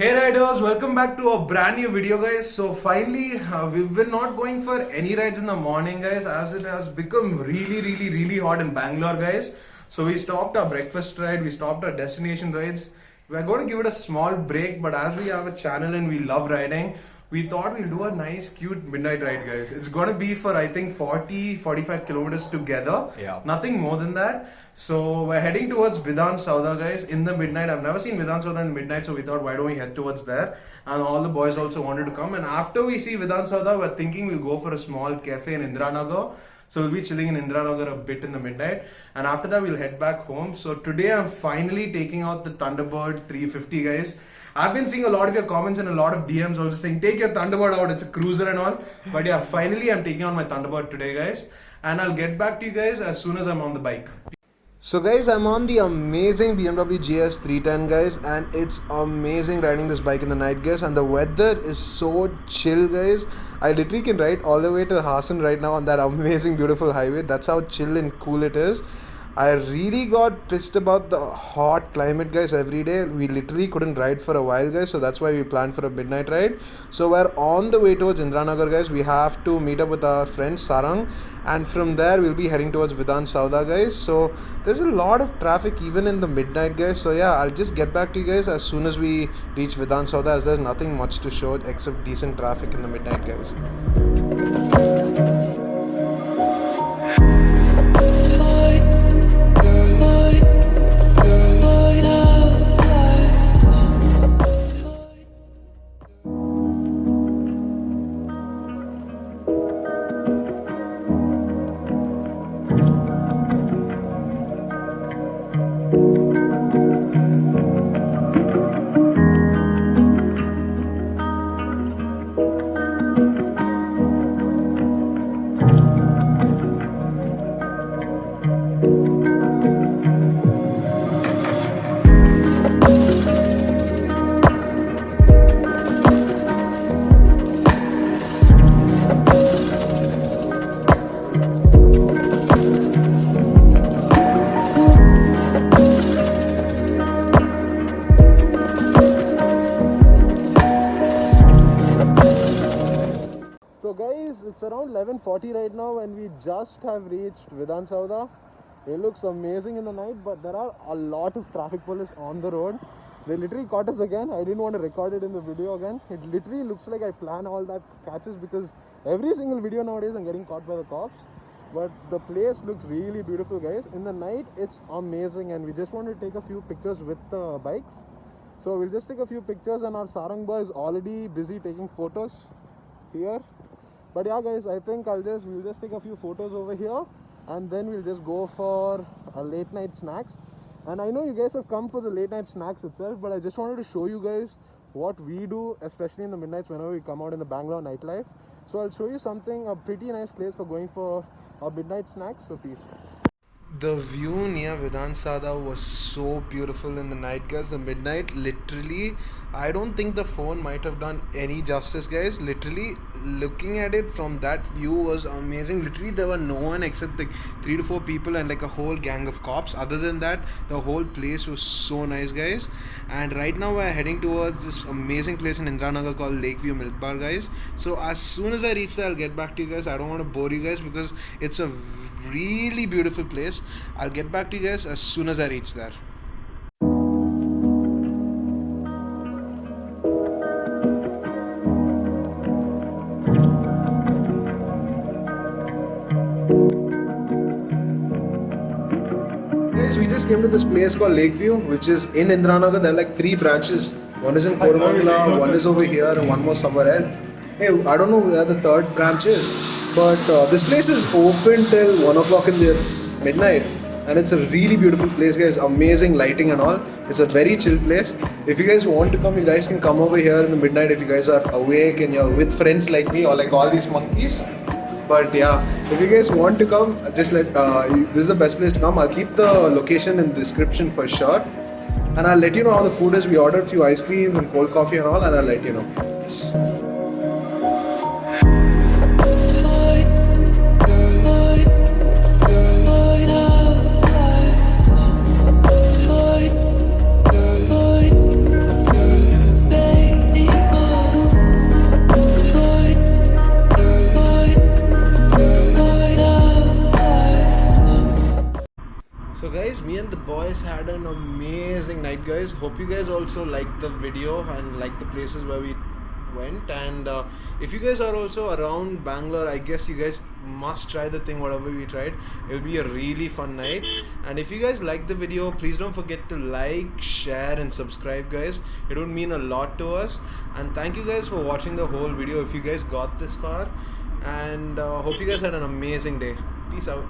Hey riders, welcome back to a brand new video guys. So finally we've been not going for any rides in the morning guys, as it has become really hot in Bangalore guys. So we stopped our breakfast ride, we stopped our destination rides. We're going to give it a small break, but as we have a channel and we love riding, we thought we'll do a nice cute midnight ride guys. It's going to be for I think 40-45 kilometers together. Yeah. Nothing more than that. So we're heading towards Vidhan Sauda guys in the midnight. I've never seen Vidhan Sauda in the midnight, so we thought why don't we head towards there. And all the boys also wanted to come. And after we see Vidhan Sauda, we're thinking we'll go for a small cafe in Indiranagar. So we'll be chilling in Indiranagar a bit in the midnight. And after that we'll head back home. So today I'm finally taking out the Thunderbird 350 guys. I've been seeing a lot of your comments and a lot of DMs also saying take your Thunderbird out, it's a cruiser and all. But yeah, finally I'm taking out my Thunderbird today guys. And I'll get back to you guys as soon as I'm on the bike. So guys, I'm on the amazing BMW GS 310 guys, and it's amazing riding this bike in the night guys, and the weather is so chill guys. I literally can ride all the way to Hassan right now on that amazing beautiful highway. That's how chill and cool it is. I really got pissed about the hot climate guys every day. We literally couldn't ride for a while guys, so that's why we planned for a midnight ride. So we're on the way towards Indiranagar guys. We have to meet up with our friend Sarang, and from there we'll be heading towards Vidhan Sauda guys. So there's a lot of traffic even in the midnight guys. So yeah, I'll just get back to you guys as soon as we reach Vidhan Sauda, as there's nothing much to show except decent traffic in the midnight guys. So guys, it's around 11:40 right now and we just have reached Vidhan Sauda. It looks amazing in the night, but there are a lot of traffic police on the road. They literally caught us again. I didn't want to record it in the video again. It literally looks like I plan all that catches, because every single video nowadays I'm getting caught by the cops. But the place looks really beautiful guys. In the night it's amazing, and we just want to take a few pictures with the bikes. So we'll just take a few pictures, and our Sarang boy is already busy taking photos here. But yeah guys, I think we'll just take a few photos over here, and then we'll just go for a late night snacks. And I know you guys have come for the late night snacks itself, but I just wanted to show you guys what we do, especially in the midnights whenever we come out in the Bangalore nightlife. So I'll show you a pretty nice place for going for a midnight snacks. So peace. The view near Vidhan Sauda was so beautiful in the night guys. The midnight, literally, I don't think the phone might have done any justice guys. Literally looking at it from that view was amazing. Literally there were no one except like 3 to 4 people and like a whole gang of cops. Other than that, the whole place was so nice guys. And right now we're heading towards this amazing place in Indiranagar called Lakeview Milk Bar guys. So as soon as I reach there, I'll get back to you guys. I don't want to bore you guys because it's a really beautiful place. I'll get back to you guys as soon as I reach there. Guys, we just came to this place called Lakeview, which is in Indiranagar. There are like 3 branches. One is in Koramangala, one is over here, and one more somewhere else. Hey, I don't know where the 3rd branch is, but this place is open till 1 o'clock in the midnight, and it's a really beautiful place guys. Amazing lighting and all. It's a very chill place. If you guys want to come, you guys can come over here in the midnight if you guys are awake and you're with friends like me or like all these monkeys. But yeah, if you guys want to come, just this is the best place to come. I'll keep the location in the description for sure, and I'll let you know how the food is. We ordered a few ice cream and cold coffee and all, and I'll let you know. Yes. Baby So guys, me and the boys had an amazing night, guys. Hope you guys also liked the video and liked the places where we went. And if you guys are also around Bangalore, I guess you guys must try the thing whatever we tried. It'll be a really fun night. And if you guys like the video, please don't forget to like, share and subscribe, guys. It would mean a lot to us. And thank you guys for watching the whole video if you guys got this far. And hope you guys had an amazing day. Peace out.